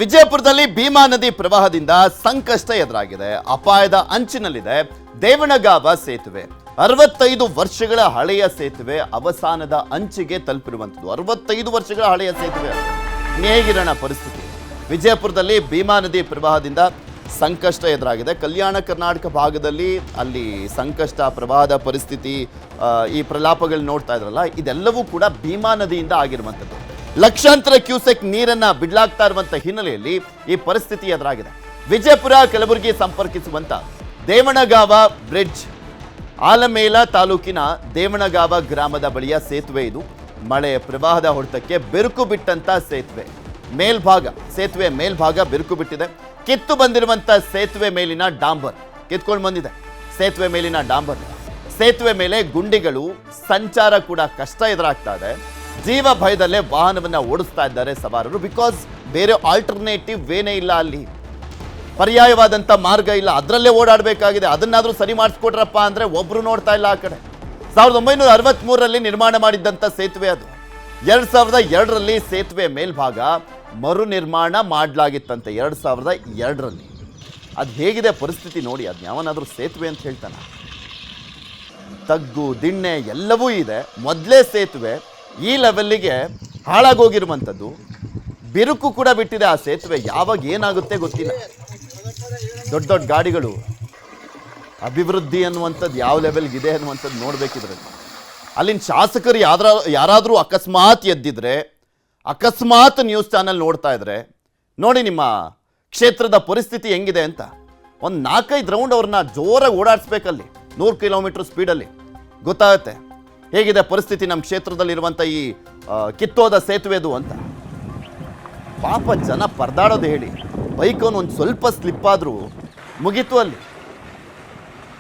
ವಿಜಯಪುರದಲ್ಲಿ ಭೀಮಾ ನದಿ ಪ್ರವಾಹದಿಂದ ಸಂಕಷ್ಟ ಎದುರಾಗಿದೆ. ಅಪಾಯದ ಅಂಚಿನಲ್ಲಿದೆ ದೇವಣಗಾವ ಸೇತುವೆ. 65 ವರ್ಷಗಳ ಹಳೆಯ ಸೇತುವೆ ಅವಸಾನದ ಅಂಚಿಗೆ ತಲುಪಿರುವಂಥದ್ದು. 65 ವರ್ಷಗಳ ಹಳೆಯ ಸೇತುವೆ. ನೇಗಿರಣ ಪರಿಸ್ಥಿತಿ. ವಿಜಯಪುರದಲ್ಲಿ ಭೀಮಾ ನದಿ ಪ್ರವಾಹದಿಂದ ಸಂಕಷ್ಟ ಎದುರಾಗಿದೆ. ಕಲ್ಯಾಣ ಕರ್ನಾಟಕ ಭಾಗದಲ್ಲಿ ಅಲ್ಲಿ ಸಂಕಷ್ಟ, ಪ್ರವಾಹದ ಪರಿಸ್ಥಿತಿ, ಈ ಪ್ರಲಾಪಗಳು ನೋಡ್ತಾ ಇದ್ರಲ್ಲ, ಇದೆಲ್ಲವೂ ಕೂಡ ಭೀಮಾ ನದಿಯಿಂದ ಆಗಿರುವಂಥದ್ದು. ಲಕ್ಷಾಂತರ ಕ್ಯೂಸೆಕ್ ನೀರನ್ನ ಬಿಡಲಾಗ್ತಾ ಇರುವಂತ ಹಿನ್ನೆಲೆಯಲ್ಲಿ ಈ ಪರಿಸ್ಥಿತಿ ಎದುರಾಗಿದೆ. ವಿಜಯಪುರ ಕಲಬುರಗಿ ಸಂಪರ್ಕಿಸುವಂತ ದೇವಣಗಾವ ಬ್ರಿಡ್ಜ್ ಆಲಮೇಲ ತಾಲೂಕಿನ ದೇವಣಗಾವ ಗ್ರಾಮದ ಬಳಿಯ ಸೇತುವೆ ಇದು. ಮಳೆ ಪ್ರವಾಹದ ಹೊಡೆತಕ್ಕೆ ಬಿರುಕು ಬಿಟ್ಟಂತ ಸೇತುವೆ. ಸೇತುವೆ ಮೇಲ್ಭಾಗ ಬಿರುಕು ಬಿಟ್ಟಿದೆ. ಕಿತ್ತು ಬಂದಿರುವಂತ ಸೇತುವೆ ಮೇಲಿನ ಡಾಂಬರ್ ಕಿತ್ಕೊಂಡು ಬಂದಿದೆ. ಸೇತುವೆ ಮೇಲಿನ ಡಾಂಬರ್, ಸೇತುವೆ ಮೇಲೆ ಗುಂಡಿಗಳು, ಸಂಚಾರ ಕೂಡ ಕಷ್ಟ ಎದುರಾಗ್ತಾ ಇದೆ. ಜೀವ ಭಯದಲ್ಲೇ ವಾಹನವನ್ನ ಓಡಿಸ್ತಾ ಇದ್ದಾರೆ ಸವಾರರು. ಬಿಕಾಸ್ ಬೇರೆ ಆಲ್ಟರ್ನೇಟಿವ್ ವೇನೇ ಇಲ್ಲ, ಅಲ್ಲಿ ಪರ್ಯಾಯವಾದಂಥ ಮಾರ್ಗ ಇಲ್ಲ, ಅದರಲ್ಲೇ ಓಡಾಡಬೇಕಾಗಿದೆ. ಅದನ್ನಾದರೂ ಸರಿ ಮಾಡಿಸ್ಕೊಟ್ರಪ್ಪ ಅಂದರೆ ಒಬ್ಬರು ನೋಡ್ತಾ ಇಲ್ಲ ಆ ಕಡೆ. 1963ರಲ್ಲಿ ನಿರ್ಮಾಣ ಮಾಡಿದ್ದಂಥ ಸೇತುವೆ ಅದು. 2002ರಲ್ಲಿ ಸೇತುವೆ ಮೇಲ್ಭಾಗ ಮರು ನಿರ್ಮಾಣ ಮಾಡಲಾಗಿತ್ತಂತೆ. 2002ರಲ್ಲಿ. ಅದು ಹೇಗಿದೆ ಪರಿಸ್ಥಿತಿ ನೋಡಿ. ಅದು ಯಾವನಾದರೂ ಸೇತುವೆ ಅಂತ ಹೇಳ್ತಾನೆ? ತಗ್ಗು ದಿಣ್ಣೆ ಎಲ್ಲವೂ ಇದೆ. ಮೊದಲೇ ಸೇತುವೆ ಈ ಲೆವೆಲ್ಲಿಗೆ ಹಾಳಾಗೋಗಿರುವಂಥದ್ದು. ಬಿರುಕು ಕೂಡ ಬಿಟ್ಟಿದೆ ಆ ಸೇತುವೆ. ಯಾವಾಗ ಏನಾಗುತ್ತೆ ಗೊತ್ತಿಲ್ಲ. ದೊಡ್ಡ ದೊಡ್ಡ ಗಾಡಿಗಳು, ಅಭಿವೃದ್ಧಿ ಅನ್ನುವಂಥದ್ದು ಯಾವ ಲೆವೆಲ್ಗಿದೆ ಅನ್ನುವಂಥದ್ದು ನೋಡಬೇಕಿದ್ರಲ್ಲಿ. ಅಲ್ಲಿನ ಶಾಸಕರು ಯಾರಾದರೂ ಅಕಸ್ಮಾತ್ ಎದ್ದಿದ್ರೆ, ಅಕಸ್ಮಾತ್ ನ್ಯೂಸ್ ಚಾನೆಲ್ ನೋಡ್ತಾ ಇದ್ರೆ ನೋಡಿ ನಿಮ್ಮ ಕ್ಷೇತ್ರದ ಪರಿಸ್ಥಿತಿ ಹೆಂಗಿದೆ ಅಂತ. ಒಂದು 4-5 ರೌಂಡ್ ಅವ್ರನ್ನ ಜೋರಾಗಿ ಓಡಾಡಿಸ್ಬೇಕಲ್ಲಿ 100 ಕಿಲೋಮೀಟರ್ ಸ್ಪೀಡಲ್ಲಿ. ಗೊತ್ತಾಗುತ್ತೆ ಹೇಗಿದೆ ಪರಿಸ್ಥಿತಿ ನಮ್ಮ ಕ್ಷೇತ್ರದಲ್ಲಿರುವಂಥ ಈ ಕಿತ್ತೋದ ಸೇತುವೆದು ಅಂತ. ಪಾಪ ಜನ ಪರದಾಡೋದು ಹೇಳಿ. ಬೈಕನ್ನು ಒಂದು ಸ್ವಲ್ಪ ಸ್ಲಿಪ್ ಆದರೂ ಮುಗೀತು ಅಲ್ಲಿ.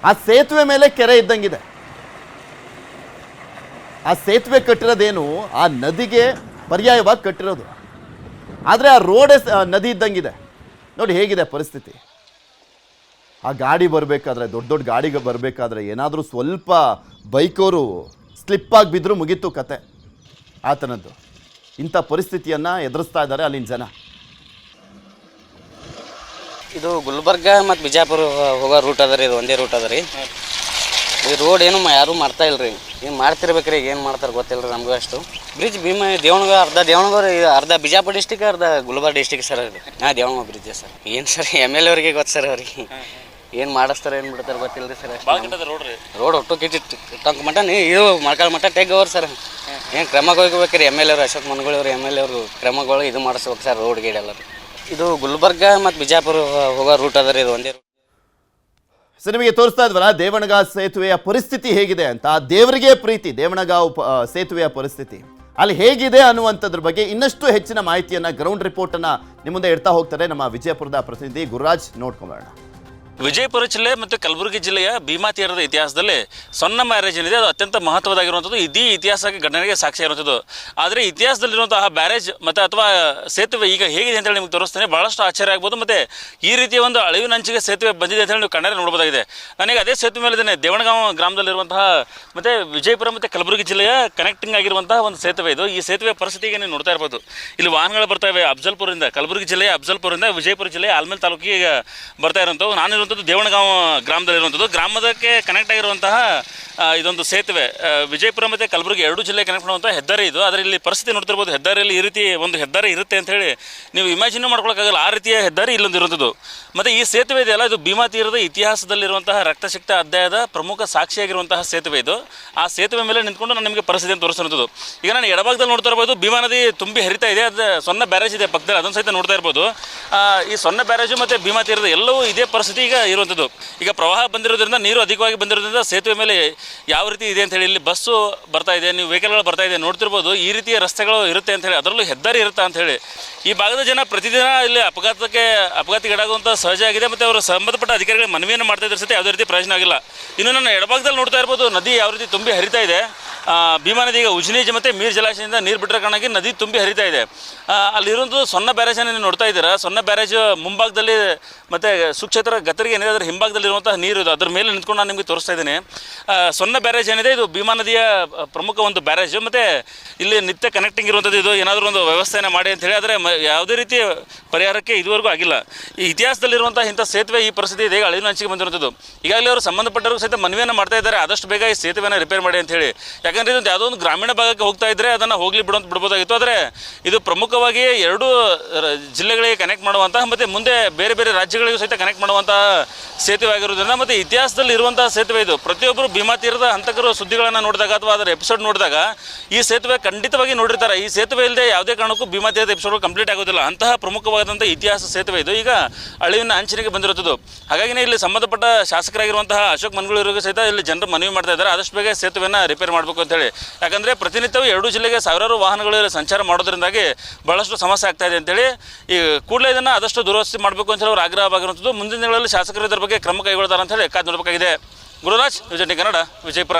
ಆ ಸೇತುವೆ ಮೇಲೆ ಕೆರೆ ಇದ್ದಂಗಿದೆ. ಆ ಸೇತುವೆ ಕಟ್ಟಿರೋದೇನು ಆ ನದಿಗೆ ಪರ್ಯಾಯವಾಗಿ ಕಟ್ಟಿರೋದು. ಆದರೆ ಆ ರೋಡೇ ನದಿ ಇದ್ದಂಗಿದೆ. ನೋಡಿ ಹೇಗಿದೆ ಪರಿಸ್ಥಿತಿ. ಆ ಗಾಡಿ ಬರಬೇಕಾದ್ರೆ, ದೊಡ್ಡ ದೊಡ್ಡ ಗಾಡಿಗೆ ಬರಬೇಕಾದ್ರೆ ಏನಾದರೂ ಸ್ವಲ್ಪ ಬೈಕವರು ಸ್ಲಿಪ್ಪಾಗಿ ಬಿದ್ದರೂ ಮುಗೀತು ಕತೆ. ಆತನದ್ದು. ಇಂಥ ಪರಿಸ್ಥಿತಿಯನ್ನು ಎದುರಿಸ್ತಾ ಇದ್ದಾರೆ ಅಲ್ಲಿನ ಜನ. ಇದು ಗುಲ್ಬರ್ಗ ಮತ್ತು ಬಿಜಾಪುರ ಹೋಗೋ ರೂಟ್ ಅದ ರೀ. ಇದು ಒಂದೇ ರೂಟ್ ಅದ ರೀ. ಈ ರೋಡ್ ಏನು ಯಾರೂ ಮಾಡ್ತಾ ಇಲ್ಲ ರೀ. ಏನು ಮಾಡ್ತಿರ್ಬೇಕ್ರಿ, ಈಗ ಏನು ಮಾಡ್ತಾರೆ ಗೊತ್ತಿಲ್ಲ ರೀ ನಮಗೂ ಅಷ್ಟು. ಬ್ರಿಡ್ಜ್ ಭೀಮಾ ದೇವಣಗ ಅರ್ಧ ಬಿಜಾಪುರ ಡಿಸ್ಟಿಕ್, ಅರ್ಧ ಗುಲ್ಬರ್ಗ ಡಿಸ್ಟಿಕ್ ಸರ್ ಅದು. ದೇವಣಗ ಬ್ರಿಡ್ಜ್ ಸರ್. ಏನು ಸರ್ MLA ಅವ್ರಿಗೆ ಗೊತ್ತು ಸರ್ ಅವ್ರಿಗೆ. ಏನು ಮಾಡಿಸ್ತಾರೆ ಏನು ಬಿಡ್ತಾರೆ ಗೊತ್ತಿಲ್ಲ ರೀ ಸರ್. ರೋಡ್ ಒಟ್ಟು ಟಂಕ್ ಮಟ್ಟ ಇದು ಮೊಳಕಾಲ ಮಟ್ಟ ಟೆಗ್ ಅವ್ರು ಸರ್. ಏನು ಕ್ರಮಗೊಳ್ಬೇಕು ರೀ MLA ಅವರು, ಅಶೋಕ್ ಮನಗೋಳಿ ಅವರು MLA ಅವರು ಕ್ರಮಗಳು ಇದು ಮಾಡಿಸ್ಬೇಕು ಸರ್ ರೋಡ್ ಗೀಡ್ ಎಲ್ಲ ರೀ. ಇದು ಗುಲ್ಬರ್ಗ ಮತ್ತು ಬಿಜಾಪುರ ಹೋಗೋ ರೂಟ್ ಅದ ರೀ. ಇದು ಒಂದೇ ರೂಟ್. ಸರ್, ನಿಮಗೆ ತೋರಿಸ್ತಾ ಇದ್ವಲ್ಲ ದೇವಣಗಾವ್ ಸೇತುವೆಯ ಪರಿಸ್ಥಿತಿ ಹೇಗಿದೆ ಅಂತ. ದೇವರಿಗೆ ಪ್ರೀತಿ ದೇವಣಗಾವ್ ಸೇತುವೆಯ ಪರಿಸ್ಥಿತಿ ಅಲ್ಲಿ ಹೇಗಿದೆ ಅನ್ನುವಂಥದ್ರ ಬಗ್ಗೆ ಇನ್ನಷ್ಟು ಹೆಚ್ಚಿನ ಮಾಹಿತಿಯನ್ನು, ಗ್ರೌಂಡ್ ರಿಪೋರ್ಟನ್ನು ನಿಮ್ಮ ಮುಂದೆ ಇಡ್ತಾ ಹೋಗ್ತಾರೆ ನಮ್ಮ ವಿಜಯಪುರದ ಪ್ರತಿನಿಧಿ ಗುರುರಾಜ್. ನೋಡ್ಕೊಂಬರೋಣ. ವಿಜಯಪುರ ಜಿಲ್ಲೆ ಮತ್ತು ಕಲಬುರಗಿ ಜಿಲ್ಲೆಯ ಭೀಮಾ ತೀರದ ಇತಿಹಾಸದಲ್ಲಿ ಸೊನ್ನ ಬ್ಯಾರೇಜ್ ಏನಿದೆ ಅದು ಅತ್ಯಂತ ಮಹತ್ವದಾಗಿರುವಂಥದ್ದು. ಇಡೀ ಇತಿಹಾಸಕ್ಕೆ ಘಟನೆಗೆ ಸಾಕ್ಷಿಯಾಗಿರುವಂಥದ್ದು. ಆದರೆ ಇತಿಹಾಸದಲ್ಲಿರುವಂತಹ ಬ್ಯಾರೇಜ್ ಮತ್ತು ಅಥವಾ ಸೇತುವೆ ಈಗ ಹೇಗಿದೆ ಅಂತೇಳಿ ನಿಮಗೆ ತೋರಿಸ್ತೇನೆ. ಭಾಳಷ್ಟು ಆಶ್ಚರ್ಯ ಆಗ್ಬೋದು. ಮತ್ತು ಈ ರೀತಿಯ ಒಂದು ಅಳಿವಿನಂಚಿಗೆ ಸೇತುವೆ ಬಂದಿದೆ ಅಂತೇಳಿ ನೀವು ಕಣ್ಣಾರೆ ನೋಡ್ಬೋದಾಗಿದೆ. ನನಗೆ ಅದೇ ಸೇತುವೆ ಮೇಲೆ ಇದ್ದೇನೆ. ದೇವಣಗಾಂವ ಗ್ರಾಮದಲ್ಲಿರುವಂತಹ ಮತ್ತು ವಿಜಯಪುರ ಮತ್ತು ಕಲಬುರಗಿ ಜಿಲ್ಲೆಯ ಕನೆಕ್ಟಿಂಗ್ ಆಗಿರುವಂತಹ ಒಂದು ಸೇತುವೆ ಇದು. ಈ ಸೇತುವೆ ಪರಿಸ್ಥಿತಿಗೆ ನೀವು ನೋಡ್ತಾ ಇರ್ಬೋದು. ಇಲ್ಲಿ ವಾಹನಗಳು ಬರ್ತಾ ಇವೆ ಅಫ್ಜಲ್ಪುರದಿಂದ, ಕಲಬುರಗಿ ಜಿಲ್ಲೆಯ ಅಫ್ಜಲ್ಪುರದಿಂದ ವಿಜಯಪುರ ಜಿಲ್ಲೆಯ ಆಲ್ಮೇಲ್ ತಾಲೂಕಿಗೆ ಬರ್ತಾ ಇರುವಂಥವು. ನಾನು ದೇವಣಗಾಂವ ಗ್ರಾಮದಲ್ಲಿರುವಂಥದ್ದು. ಗ್ರಾಮದಕ್ಕೆ ಕನೆಕ್ಟ್ ಆಗಿರುವಂತಹ ಇದೊಂದು ಸೇತುವೆ ವಿಜಯಪುರ ಮತ್ತು ಕಲಬುರಗಿ ಎರಡು ಜಿಲ್ಲೆ ಕನೆಕ್ಟ್ ಮಾಡುವಂಥ ಹೆದ್ದಾರಿ ಇದು. ಆದರೆ ಇಲ್ಲಿ ಪರಿಸ್ಥಿತಿ ನೋಡ್ತಿರ್ಬೋದು. ಹೆದ್ದಾರಿಯಲ್ಲಿ ಈ ರೀತಿ ಒಂದು ಹೆದ್ದಾರಿ ಇರುತ್ತೆ ಅಂತ ಹೇಳಿ ನೀವು ಇಮ್ಯಾಜಿನ್ ಮಾಡ್ಕೊಳಕ್ಕಾಗಲ್ಲ. ಆ ರೀತಿಯ ಹೆದ್ದಾರಿ ಇಲ್ಲೊಂದು ಇರುವಂಥದ್ದು. ಮತ್ತು ಈ ಸೇತುವೆ ಇದೆಯಲ್ಲ, ಇದು ಭೀಮಾ ತೀರದ ಇತಿಹಾಸದಲ್ಲಿರುವಂತಹ ರಕ್ತಸಿಕ್ತ ಅಧ್ಯಾಯದ ಪ್ರಮುಖ ಸಾಕ್ಷಿಯಾಗಿರುವಂತಹ ಸೇತುವೆ ಇದು. ಆ ಸೇತುವೆ ಮೇಲೆ ನಿಂತ್ಕೊಂಡು ನಾನು ನಿಮಗೆ ಪರಿಸ್ಥಿತಿಯನ್ನು ತೋರಿಸುವಂಥದ್ದು. ಈಗ ನಾನು ಎಡಭಾಗದಲ್ಲಿ ನೋಡ್ತಾ ಇರ್ಬೋದು ಭೀಮಾ ನದಿ ತುಂಬಿ ಹರಿತಾ ಇದೆ. ಅದು ಸೊನ್ನ ಬ್ಯಾರೇಜ್ ಇದೆ ಪಕ್ಕದಲ್ಲಿ, ಅದನ್ನು ಸಹಿತ ನೋಡ್ತಾ ಇರ್ಬೋದು. ಈ ಸೊನ್ನ ಬ್ಯಾರೇಜು ಮತ್ತು ಭೀಮಾ ತೀರದ ಎಲ್ಲವೂ ಇದೇ ಪರಿಸ್ಥಿತಿ ಈಗ ಇರುವಂಥದ್ದು. ಈಗ ಪ್ರವಾಹ ಬಂದಿರೋದ್ರಿಂದ, ನೀರು ಅಧಿಕವಾಗಿ ಬಂದಿರೋದ್ರಿಂದ ಸೇತುವೆ ಮೇಲೆ ಯಾವ ರೀತಿ ಇದೆ ಅಂತ ಹೇಳಿ ಇಲ್ಲಿ ಬಸ್ಸು ಬರ್ತಾ ಇದೆ, ನೀವು ವೆಹಿಕಲ್ಗಳು ಬರ್ತಾ ಇದೆ ನೋಡ್ತಿರ್ಬೋದು. ಈ ರೀತಿಯ ರಸ್ತೆಗಳು ಇರುತ್ತೆ ಅಂತ ಹೇಳಿ, ಅದರಲ್ಲೂ ಹೆದ್ದಾರಿ ಇರುತ್ತೆ ಅಂತ ಹೇಳಿ ಈ ಭಾಗದ ಜನ ಪ್ರತಿದಿನ ಇಲ್ಲಿ ಅಪಘಾತಗೀಡಾಗುವಂಥ ಸಹಜ ಆಗಿದೆ. ಮತ್ತು ಅವರು ಸಂಬಂಧಪಟ್ಟ ಅಧಿಕಾರಿಗಳಿಗೆ ಮನವಿಯನ್ನು ಮಾಡ್ತಾ ಇದ್ರೆ ಸಹಿತ ಯಾವುದೇ ರೀತಿ ಪ್ರಯೋಜನ ಆಗಿಲ್ಲ. ಇನ್ನು ನನ್ನ ಎಡಭಾಗದಲ್ಲಿ ನೋಡ್ತಾ ಇರ್ಬೋದು ನದಿ ಯಾವ ರೀತಿ ತುಂಬಿ ಹರಿತಾ ಇದೆ. ಭೀಮಾ ನದಿಗೆ ಉಜ್ನಿ ಮತ್ತು ಮೀರ್ ಜಲಾಶಯದಿಂದ ನೀರು ಬಿಟ್ಟರೆ ಕಾರಣಕ್ಕೆ ನದಿ ತುಂಬಿ ಹರಿತಾ ಇದೆ. ಅಲ್ಲಿರುವಂಥದ್ದು ಸೊನ್ನ ಬ್ಯಾರೇಜನ್ನು ನೀವು ನೋಡ್ತಾ ಇದ್ದೀರಾ. ಸೊನ್ನ ಬ್ಯಾರೇಜ್ ಮುಂಭಾಗದಲ್ಲಿ ಮತ್ತು ಸುಕ್ಷೇತ್ರ ಗತ್ತರಿಗೆ ಏನಿದೆ ಅದರ ಹಿಂಭಾಗದಲ್ಲಿರುವಂಥ ನೀರು ಇದು, ಅದ್ರ ಮೇಲೆ ನಿಂತ್ಕೊಂಡು ನಾನು ನಿಮಗೆ ತೋರಿಸ್ತಾ ಇದ್ದೀನಿ. ಸೊನ್ನ ಬ್ಯಾರೇಜ್ ಏನಿದೆ ಇದು ಭೀಮಾ ನದಿಯ ಪ್ರಮುಖ ಒಂದು ಬ್ಯಾರೇಜ್, ಮತ್ತು ಇಲ್ಲಿ ನಿತ್ಯ ಕನೆಕ್ಟಿಂಗ್ ಇರುವಂಥದ್ದು. ಇದು ಏನಾದರೂ ಒಂದು ವ್ಯವಸ್ಥೆಯನ್ನು ಮಾಡಿ ಅಂತ ಹೇಳಿ, ಆದರೆ ಯಾವುದೇ ರೀತಿ ಪರಿಹಾರಕ್ಕೆ ಇದುವರೆಗೂ ಆಗಿಲ್ಲ. ಈ ಇತಿಹಾಸದಲ್ಲಿರುವಂಥ ಇಂಥ ಸೇತುವೆ ಈ ಪರಿಸ್ಥಿತಿ ಇದೆ, ಅಳಿವಿನ ಅಂಚಿಗೆ ಬಂದಿರುವಂಥದ್ದು. ಈಗಾಗಲೇ ಅವರು ಸಂಬಂಧಪಟ್ಟವ್ರಿಗೆ ಸಹಿತ ಮನವಿಯನ್ನು ಮಾಡ್ತಾ ಇದ್ದಾರೆ, ಆದಷ್ಟು ಬೇಗ ಈ ಸೇತುವೆಯನ್ನು ರಿಪೇರ್ ಮಾಡಿ ಅಂತ ಹೇಳಿ. ಯಾಕಂದರೆ ಇದು ಯಾವುದೋ ಒಂದು ಗ್ರಾಮೀಣ ಭಾಗಕ್ಕೆ ಹೋಗ್ತಾ ಇದ್ದರೆ ಅದನ್ನು ಹೋಗಲಿ ಬಿಡ್ಬೋದಾಗಿತ್ತು. ಆದರೆ ಇದು ಪ್ರಮುಖವಾಗಿ ಎರಡೂ ಜಿಲ್ಲೆಗಳಿಗೆ ಕನೆಕ್ಟ್ ಮಾಡುವಂತಹ ಮತ್ತು ಮುಂದೆ ಬೇರೆ ಬೇರೆ ರಾಜ್ಯಗಳಿಗೂ ಸಹಿತ ಕನೆಕ್ಟ್ ಮಾಡುವಂತಹ ಸೇತುವೆ ಆಗಿರೋದ್ರಿಂದ ಮತ್ತು ಇತಿಹಾಸದಲ್ಲಿ ಇರುವಂತಹ ಸೇತುವೆ ಇದು. ಪ್ರತಿಯೊಬ್ಬರು ಭೀಮಾ ತೀರದ ಹಂತಕರು ಸುದ್ದಿಗಳನ್ನು ನೋಡಿದಾಗ ಅಥವಾ ಅದರ ಎಪಿಸೋಡ್ ನೋಡಿದಾಗ ಈ ಸೇತುವೆ ಖಂಡಿತವಾಗಿ ನೋಡಿರ್ತಾರೆ. ಈ ಸೇತುವೆ ಇಲ್ಲದೆ ಯಾವುದೇ ಕಾರಣಕ್ಕೂ ಭೀಮಾ ತೀರದ ಎಪಿಸೋಡ್ ಕಂಪ್ಲೀಟ್ ಆಗೋದಿಲ್ಲ. ಅಂತಹ ಪ್ರಮುಖವಾದಂಥ ಇತಿಹಾಸ ಸೇತುವೆ ಇದು ಈಗ ಅಳಿವಿನ ಅಂಚಿನಿಗೆ ಬಂದಿರುತ್ತದೆ. ಹಾಗಾಗಿನೇ ಇಲ್ಲಿ ಸಂಬಂಧಪಟ್ಟ ಶಾಸಕರಾಗಿರುವಂತಹ ಅಶೋಕ್ ಮನ್ಗಳೂರಿಗೂ ಸಹಿತ ಇಲ್ಲಿ ಜನರು ಮನವಿ ಮಾಡ್ತಾ ಇದ್ದಾರೆ, ಆದಷ್ಟು ಬೇಗ ಸೇತುವೆಯನ್ನು ರಿಪೇರ್ ಮಾಡಬೇಕು ಅಂತೇಳಿ. ಯಾಕಂದರೆ ಪ್ರತಿನಿತ್ಯವೂ ಎರಡೂ ಜಿಲ್ಲೆಗೆ ಸಾವಿರಾರು ವಾಹನಗಳು ಸಂಚಾರ ಮಾಡೋದ್ರಿಂದಾಗಿ ಬಹಳಷ್ಟು ಸಮಸ್ಯೆ ಆಗ್ತಾ ಇದೆ ಅಂತೇಳಿ ಈ ಕೂಡಲೇ ಇದನ್ನು ಆದಷ್ಟು ದುರಸ್ತಿ ಮಾಡಬೇಕು ಅಂತ ಹೇಳಿ ಅವ್ರ ಆಗ್ರಹವಾಗಿರುವಂಥದ್ದು. ಮುಂದಿನ ದಿನಗಳಲ್ಲಿ ಶಾಸಕರು ಇದರ ಬಗ್ಗೆ ಕ್ರಮ ಕೈಗೊಳ್ತಾರೆ ಅಂತ ಹೇಳಿ ಕಾದು ನೋಡಬೇಕಾಗಿದೆ. ಗುರುರಾಜ್, ವಿಜಯ ಕನ್ನಡ, ವಿಜಯಪುರ.